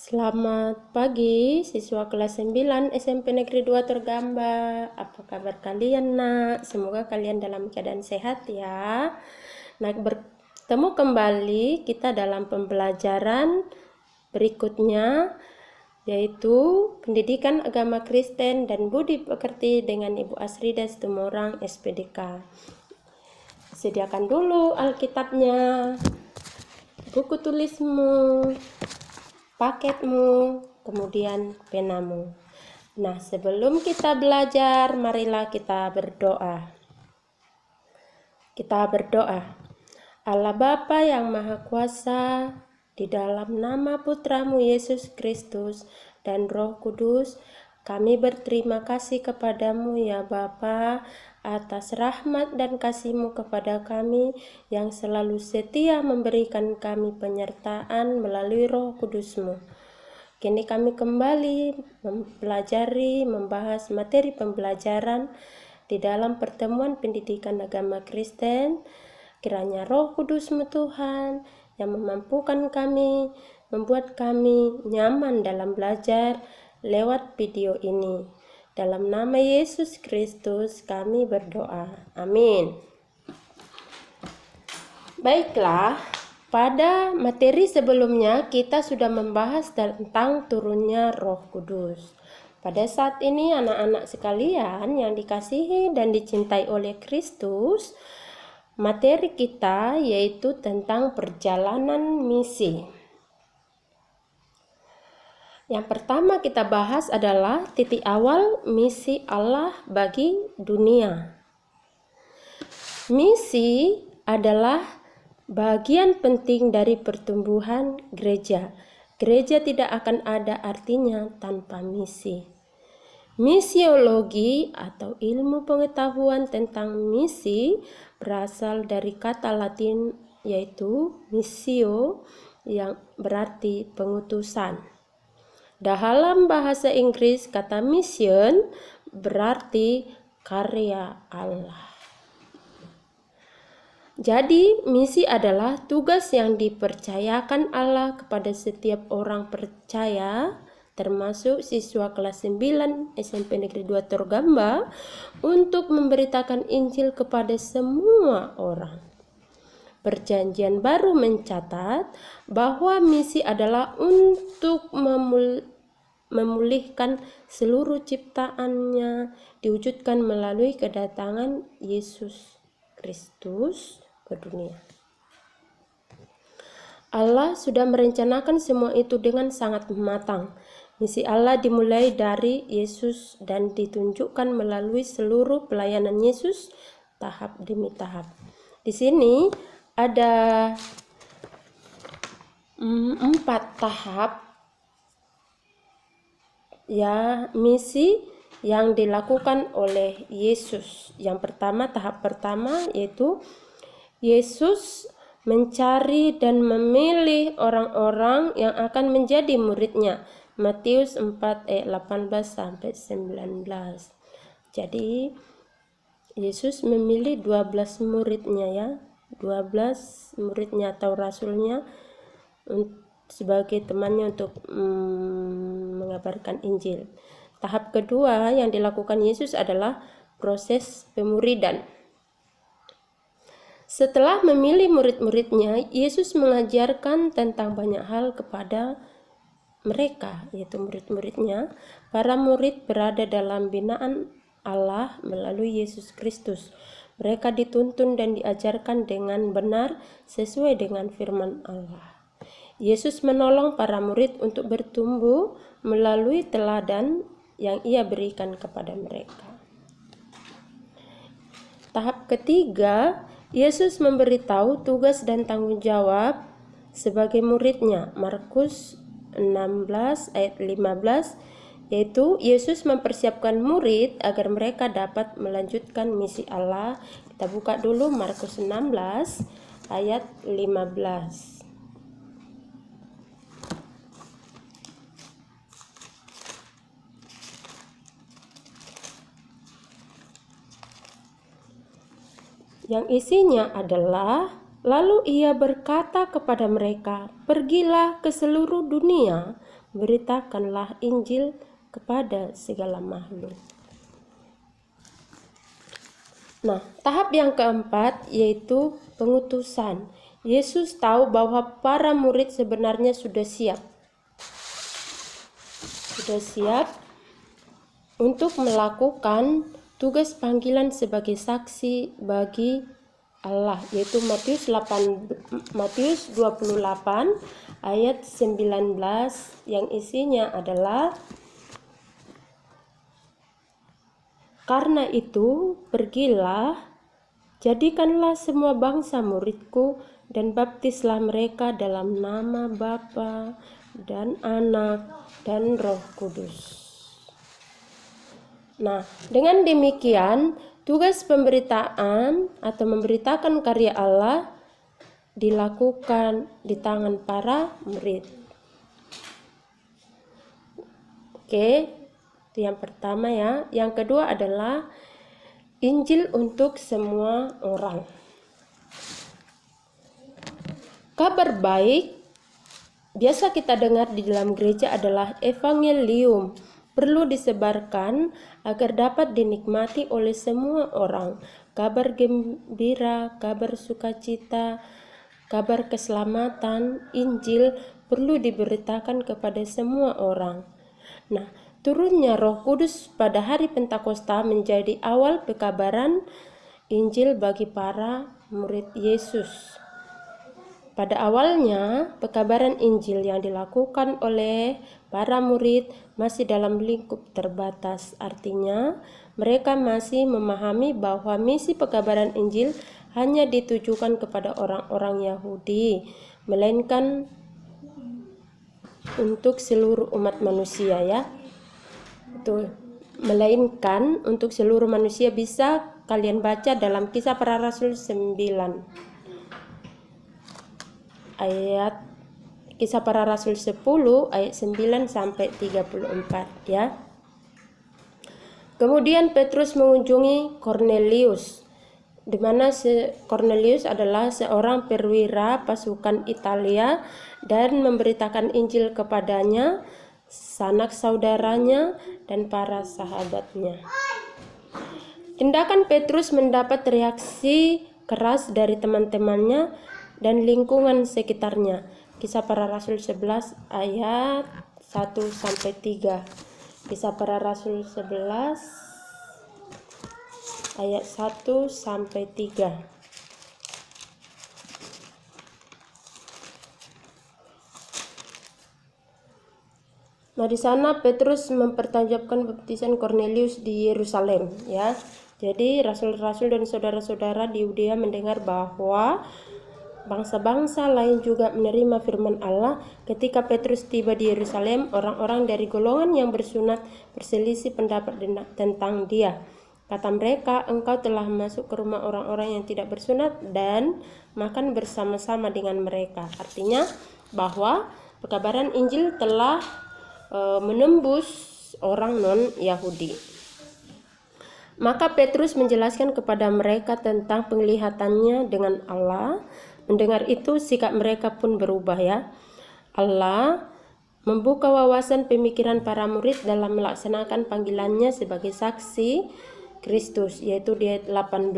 Selamat pagi, siswa kelas 9 SMP Negeri 2 Tergamba. Apa kabar kalian, nak? Semoga kalian dalam keadaan sehat ya. Nah, bertemu kembali kita dalam pembelajaran berikutnya, yaitu Pendidikan Agama Kristen dan Budi Pekerti dengan Ibu Asrida Situmorang, SPDK. Sediakan dulu Alkitabnya, buku tulismu, paketmu, kemudian penamu. Nah, sebelum kita belajar, marilah kita berdoa. Kita berdoa. Allah Bapa yang Maha Kuasa, di dalam nama Putramu Yesus Kristus dan Roh Kudus, kami berterima kasih kepadamu ya Bapa, atas rahmat dan kasih-Mu kepada kami yang selalu setia memberikan kami penyertaan melalui Roh Kudus-Mu. Kini kami kembali membahas materi pembelajaran di dalam pertemuan pendidikan agama Kristen. Kiranya Roh Kudus-Mu Tuhan yang memampukan kami, membuat kami nyaman dalam belajar lewat video ini. Dalam nama Yesus Kristus kami berdoa. Amin. Baiklah, pada materi sebelumnya kita sudah membahas tentang turunnya Roh Kudus. Pada saat ini anak-anak sekalian yang dikasihi dan dicintai oleh Kristus, materi kita yaitu tentang perjalanan misi. Yang pertama kita bahas adalah titik awal misi Allah bagi dunia. Misi adalah bagian penting dari pertumbuhan gereja. Gereja tidak akan ada artinya tanpa misi. Misiologi atau ilmu pengetahuan tentang misi berasal dari kata Latin yaitu missio yang berarti pengutusan. Dalam bahasa Inggris kata mission berarti karya Allah. Jadi misi adalah tugas yang dipercayakan Allah kepada setiap orang percaya, termasuk siswa kelas 9 SMP Negeri 2 Tergamba, untuk memberitakan Injil kepada semua orang. Perjanjian Baru mencatat bahwa misi adalah untuk memulihkan seluruh ciptaannya, diwujudkan melalui kedatangan Yesus Kristus ke dunia. Allah sudah merencanakan semua itu dengan sangat matang. Misi Allah dimulai dari Yesus dan ditunjukkan melalui seluruh pelayanan Yesus tahap demi tahap. Di sini ada 4 tahap ya misi yang dilakukan oleh Yesus. Yang pertama, tahap pertama yaitu Yesus mencari dan memilih orang-orang yang akan menjadi muridnya. Matius 4 ayat 18 sampai 19. Jadi Yesus memilih 12 muridnya ya. 12 muridnya atau rasulnya sebagai temannya untuk mengabarkan Injil. Tahap kedua yang dilakukan Yesus adalah proses pemuridan. Setelah memilih murid-muridnya, Yesus mengajarkan tentang banyak hal kepada mereka, yaitu murid-muridnya. Para murid berada dalam binaan Allah melalui Yesus Kristus. Mereka dituntun dan diajarkan dengan benar sesuai dengan firman Allah. Yesus menolong para murid untuk bertumbuh melalui teladan yang Ia berikan kepada mereka. Tahap ketiga, Yesus memberitahu tugas dan tanggung jawab sebagai muridnya. Markus 16 ayat 15, yaitu Yesus mempersiapkan murid agar mereka dapat melanjutkan misi Allah. Kita buka dulu Markus 16 ayat 15. Yang isinya adalah, lalu Ia berkata kepada mereka, "Pergilah ke seluruh dunia, beritakanlah Injil kepada segala makhluk. Nah, tahap yang keempat yaitu pengutusan. Yesus tahu bahwa para murid sebenarnya sudah siap untuk melakukan tugas panggilan sebagai saksi bagi Allah, yaitu Matius 28 ayat 19 yang isinya adalah, "Karena itu, pergilah, jadikanlah semua bangsa muridku dan baptislah mereka dalam nama Bapa dan Anak dan Roh Kudus." Nah, dengan demikian tugas pemberitaan atau memberitakan karya Allah dilakukan di tangan para murid. Oke, itu yang pertama ya. Yang kedua adalah Injil untuk semua orang. Kabar baik biasa kita dengar di dalam gereja adalah evangelium, perlu disebarkan agar dapat dinikmati oleh semua orang. Kabar gembira, kabar sukacita, kabar keselamatan, Injil perlu diberitakan kepada semua orang. Nah, turunnya Roh Kudus pada hari Pentakosta menjadi awal pekabaran Injil bagi para murid Yesus. Pada awalnya, pekabaran Injil yang dilakukan oleh para murid masih dalam lingkup terbatas. Artinya, mereka masih memahami bahwa misi pekabaran Injil hanya ditujukan kepada orang-orang Yahudi, melainkan untuk seluruh umat manusia ya. Itu melainkan untuk seluruh manusia, bisa kalian baca dalam Kisah Para Rasul 9. Ayat Kisah Para Rasul 10 ayat 9 sampai 34 ya. Kemudian Petrus mengunjungi Kornelius, di mana Kornelius adalah seorang perwira pasukan Italia, dan memberitakan Injil kepadanya, sanak saudaranya, dan para sahabatnya. Tindakan Petrus mendapat reaksi keras dari teman-temannya dan lingkungan sekitarnya. Kisah Para Rasul 11 ayat 1 sampai 3. Kisah Para Rasul 11 ayat 1 sampai 3. Nah, di sana Petrus mempertajamkan baptisan Kornelius di Yerusalem ya. Jadi rasul-rasul dan saudara-saudara di Yudea mendengar bahwa bangsa-bangsa lain juga menerima firman Allah. Ketika Petrus tiba di Yerusalem, orang-orang dari golongan yang bersunat berselisih pendapat tentang dia. Kata mereka, "Engkau telah masuk ke rumah orang-orang yang tidak bersunat dan makan bersama-sama dengan mereka." Artinya bahwa pekabaran Injil telah menembus orang non-Yahudi. Maka Petrus menjelaskan kepada mereka tentang penglihatannya dengan Allah. Mendengar itu, sikap mereka pun berubah ya. Allah membuka wawasan pemikiran para murid dalam melaksanakan panggilannya sebagai saksi Kristus, yaitu di ayat 18.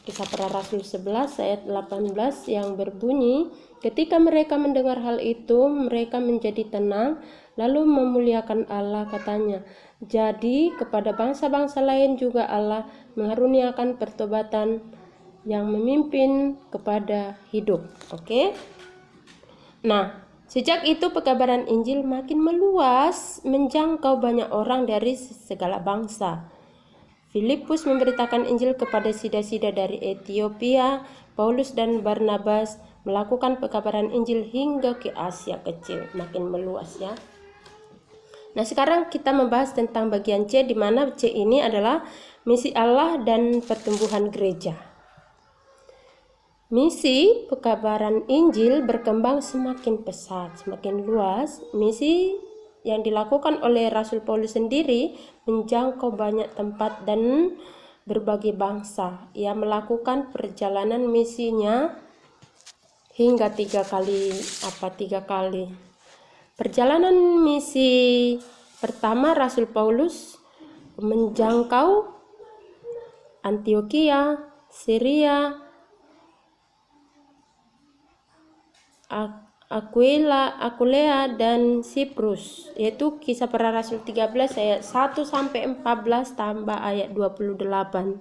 Kisah Para Rasul 11 ayat 18 yang berbunyi, "Ketika mereka mendengar hal itu, mereka menjadi tenang, lalu memuliakan Allah," katanya. Jadi kepada bangsa-bangsa lain juga Allah mengaruniakan pertobatan yang memimpin kepada hidup. Oke. Nah, sejak itu pekabaran Injil makin meluas, menjangkau banyak orang dari segala bangsa. Filipus memberitakan Injil kepada sida-sida dari Ethiopia. Paulus dan Barnabas melakukan pekabaran Injil hingga ke Asia Kecil, makin meluas ya. Nah, sekarang kita membahas tentang bagian C, di mana C ini adalah misi Allah dan pertumbuhan gereja. Misi pekabaran Injil berkembang semakin pesat, semakin luas. Misi yang dilakukan oleh Rasul Paulus sendiri menjangkau banyak tempat dan berbagai bangsa. Ia melakukan perjalanan misinya hingga 3 kali. Perjalanan misi pertama Rasul Paulus menjangkau Antiokhia, Syria, Akwilea dan Siprus, yaitu Kisah Para Rasul 13 ayat 1 sampai 14 tambah ayat 28.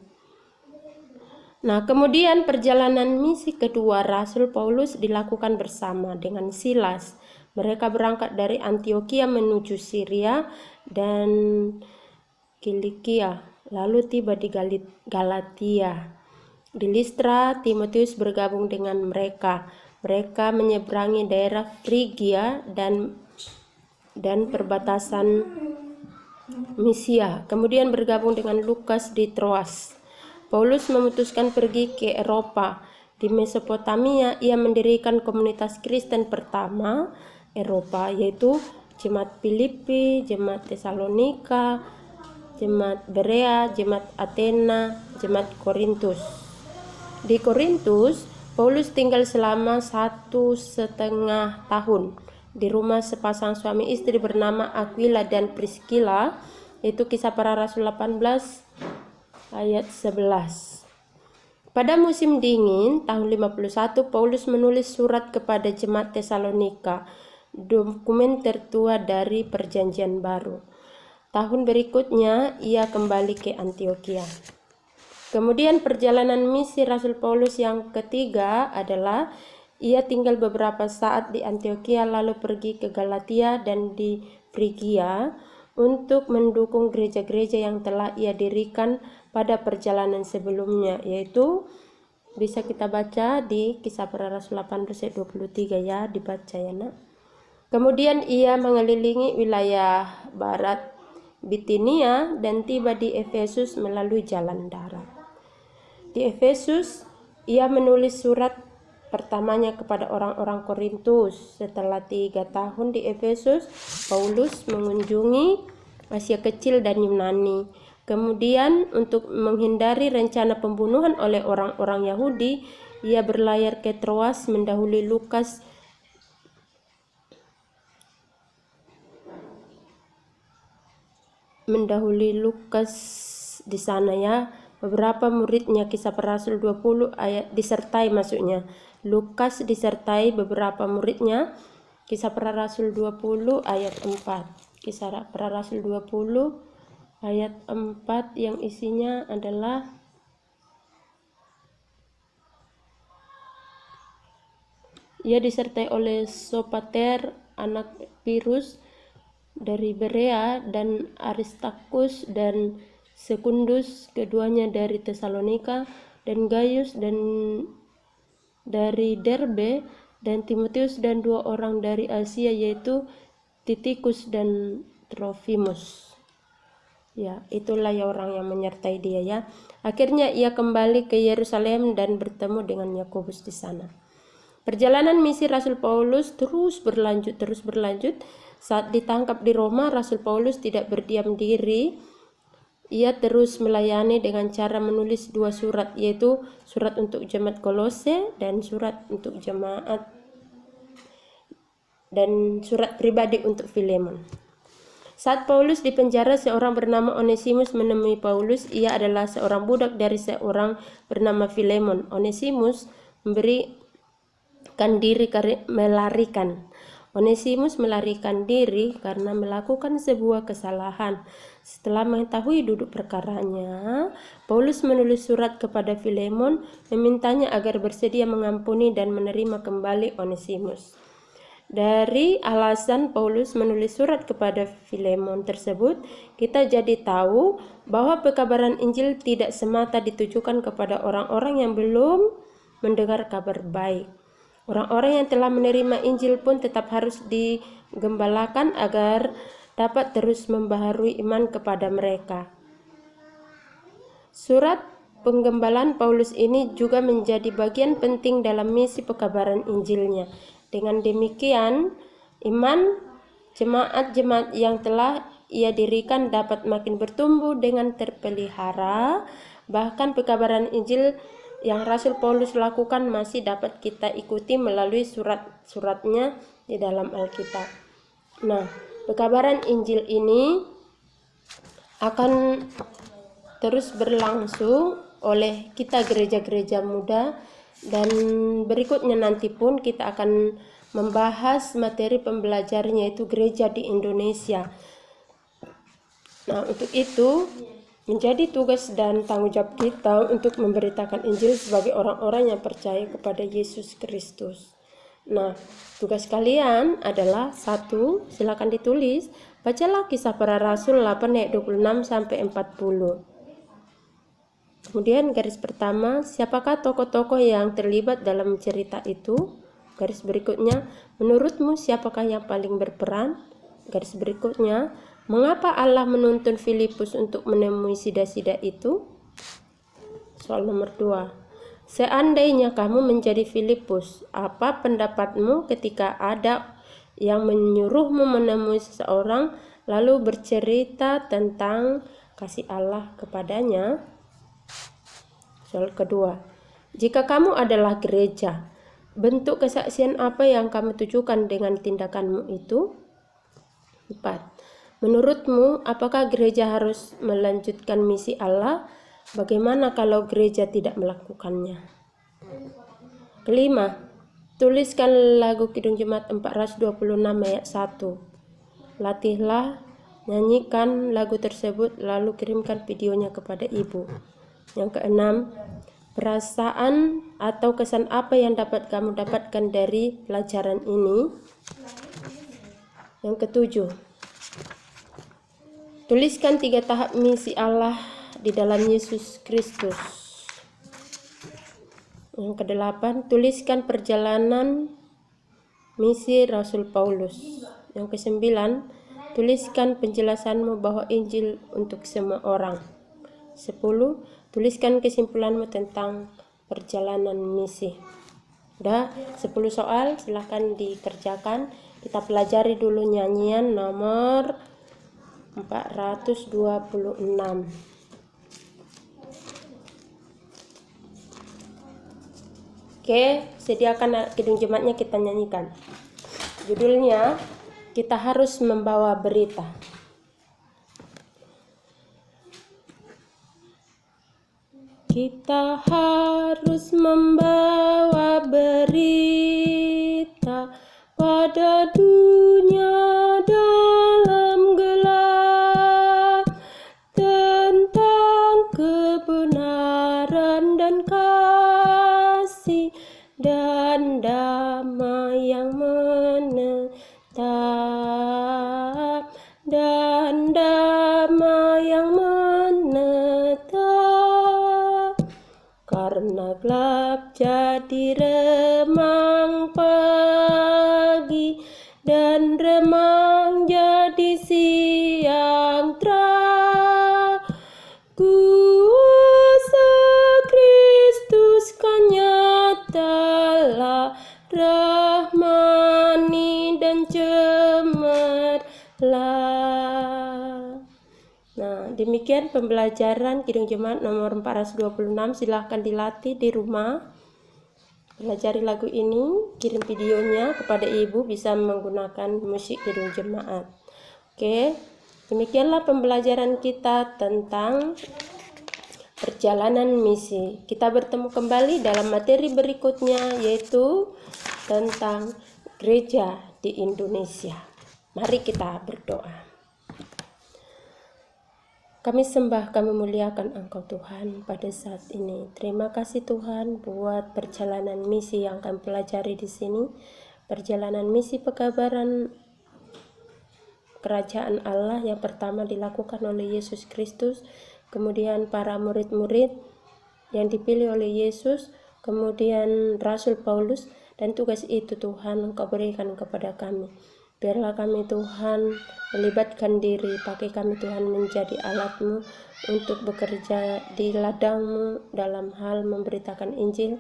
Nah, kemudian perjalanan misi kedua Rasul Paulus dilakukan bersama dengan Silas. Mereka berangkat dari Antiokhia menuju Syria dan Kilikia, lalu tiba di Galatia. Di Listra, Timotius bergabung dengan mereka. Mereka menyeberangi daerah Frigia dan perbatasan Misia, kemudian bergabung dengan Lukas di Troas. Paulus memutuskan pergi ke Eropa. Di Mesopotamia, ia mendirikan komunitas Kristen pertama Eropa, yaitu Jemaat Filipi, Jemaat Tesalonika, Jemaat Berea, Jemaat Athena, Jemaat Korintus. Di Korintus, Paulus tinggal selama 1,5 tahun di rumah sepasang suami istri bernama Aquila dan Priscilla, yaitu Kisah Para Rasul 18 ayat 11. Pada musim dingin tahun 51, Paulus menulis surat kepada Jemaat Tesalonika, dokumen tertua dari Perjanjian Baru. Tahun berikutnya ia kembali ke Antiokhia. Kemudian perjalanan misi Rasul Paulus yang ketiga adalah ia tinggal beberapa saat di Antiokhia lalu pergi ke Galatia dan di Frigia untuk mendukung gereja-gereja yang telah ia dirikan pada perjalanan sebelumnya, yaitu bisa kita baca di Kisah Para Rasul 18 ayat 23 ya, dibaca ya nak. Kemudian ia mengelilingi wilayah barat Bitinia dan tiba di Efesus melalui jalan darat. Di Efesus, ia menulis surat pertamanya kepada orang-orang Korintus. Setelah 3 tahun di Efesus, Paulus mengunjungi Asia Kecil dan Yunani. Kemudian untuk menghindari rencana pembunuhan oleh orang-orang Yahudi, ia berlayar ke Troas mendahului Lukas di sana ya. Beberapa muridnya, Kisah Para Rasul 20 ayat disertai maksudnya. Lukas disertai beberapa muridnya, Kisah Para Rasul 20 ayat 4. Kisah Para Rasul 20 ayat 4 yang isinya adalah ia disertai oleh Sopater anak Pirus dari Berea dan Aristarkus dan Sekundus, keduanya dari Tesalonika, dan Gaius dan dari Derbe, dan Timotius dan 2 orang dari Asia, yaitu Titikus dan Trofimus. Ya, itulah ya orang yang menyertai dia ya. Akhirnya ia kembali ke Yerusalem dan bertemu dengan Yakobus di sana. Perjalanan misi Rasul Paulus terus berlanjut. Saat ditangkap di Roma, Rasul Paulus tidak berdiam diri. Ia terus melayani dengan cara menulis 2 surat, yaitu surat untuk jemaat Kolose dan surat untuk jemaat dan surat pribadi untuk Filemon. Saat Paulus di penjara, seorang bernama Onesimus menemui Paulus. Ia adalah seorang budak dari seorang bernama Filemon. Onesimus melarikan diri karena melakukan sebuah kesalahan. Setelah mengetahui duduk perkaranya, Paulus menulis surat kepada Filemon memintanya agar bersedia mengampuni dan menerima kembali Onesimus. Dari alasan Paulus menulis surat kepada Filemon tersebut, kita jadi tahu bahwa pekabaran Injil tidak semata ditujukan kepada orang-orang yang belum mendengar kabar baik. Orang-orang yang telah menerima Injil pun tetap harus digembalakan agar dapat terus membaharui iman kepada mereka. Surat penggembalaan Paulus ini juga menjadi bagian penting dalam misi pekabaran Injilnya. Dengan demikian, iman jemaat-jemaat yang telah ia dirikan dapat makin bertumbuh dengan terpelihara. Bahkan pekabaran Injil yang Rasul Paulus lakukan masih dapat kita ikuti melalui surat-suratnya di dalam Alkitab. Nah, pekabaran Injil ini akan terus berlangsung oleh kita gereja-gereja muda, dan berikutnya nanti pun kita akan membahas materi pembelajarannya yaitu gereja di Indonesia. Nah, untuk itu menjadi tugas dan tanggung jawab kita untuk memberitakan Injil sebagai orang-orang yang percaya kepada Yesus Kristus. Nah, tugas kalian adalah 1, silakan ditulis, bacalah Kisah Para Rasul 8 ayat 26 sampai 40. Kemudian garis pertama, siapakah tokoh-tokoh yang terlibat dalam cerita itu? Garis berikutnya, menurutmu siapakah yang paling berperan? Garis berikutnya, mengapa Allah menuntun Filipus untuk menemui sida-sida itu? Soal nomor 2. Seandainya kamu menjadi Filipus, apa pendapatmu ketika ada yang menyuruhmu menemui seseorang lalu bercerita tentang kasih Allah kepadanya? Soal kedua, jika kamu adalah gereja, bentuk kesaksian apa yang kamu tujukan dengan tindakanmu itu? 4. Menurutmu, apakah gereja harus melanjutkan misi Allah? Bagaimana kalau gereja tidak melakukannya? Kelima, tuliskan lagu Kidung Jemaat 426 ayat 1. Latihlah, nyanyikan lagu tersebut, lalu kirimkan videonya kepada ibu. Yang keenam, perasaan atau kesan apa yang dapat kamu dapatkan dari pelajaran ini? Yang ketujuh, tuliskan 3 tahap misi Allah di dalam Yesus Kristus. Yang kedelapan, tuliskan perjalanan misi Rasul Paulus. Yang kesembilan, tuliskan penjelasanmu bahwa Injil untuk semua orang. 10. Tuliskan kesimpulanmu tentang perjalanan misi. Udah 10 soal, silahkan dikerjakan. Kita pelajari dulu nyanyian nomor 426. Oke, sediakan Kidung Jemaatnya, kita nyanyikan. Judulnya, kita harus membawa berita. Kita harus membawa berita pada dunia dalam gelap tentang kebenaran dan kasih dan damai yang menetap, dan damai yang menetap. Karena gelap jadi remang pagi, dan remang jadi siang terang. Kuasa Kristus kan nyatalah, rahmani dan cemerlang. Nah, demikian pembelajaran Kidung Jemaat nomor 426. Silahkan dilatih di rumah. Pelajari lagu ini, kirim videonya kepada ibu, bisa menggunakan musik Kidung Jemaat. Oke, demikianlah pembelajaran kita tentang perjalanan misi. Kita bertemu kembali dalam materi berikutnya, yaitu tentang gereja di Indonesia. Mari kita berdoa. Kami sembah, kami muliakan Engkau Tuhan pada saat ini. Terima kasih Tuhan buat perjalanan misi yang kami pelajari di sini. Perjalanan misi pekabaran kerajaan Allah yang pertama dilakukan oleh Yesus Kristus, kemudian para murid-murid yang dipilih oleh Yesus, kemudian Rasul Paulus, dan tugas itu Tuhan Engkau berikan kepada kami. Biarlah kami Tuhan melibatkan diri, pakai kami Tuhan menjadi alat-Mu untuk bekerja di ladang-Mu dalam hal memberitakan Injil,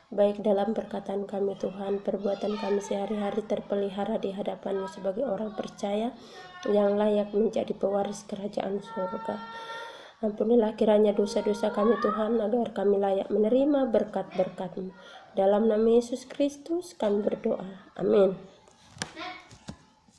baik dalam perkataan kami Tuhan, perbuatan kami sehari-hari terpelihara di hadapan-Mu sebagai orang percaya yang layak menjadi pewaris kerajaan surga. Ampunilah kiranya dosa-dosa kami Tuhan, agar kami layak menerima berkat-berkat-Mu. Dalam nama Yesus Kristus kami berdoa. Amin.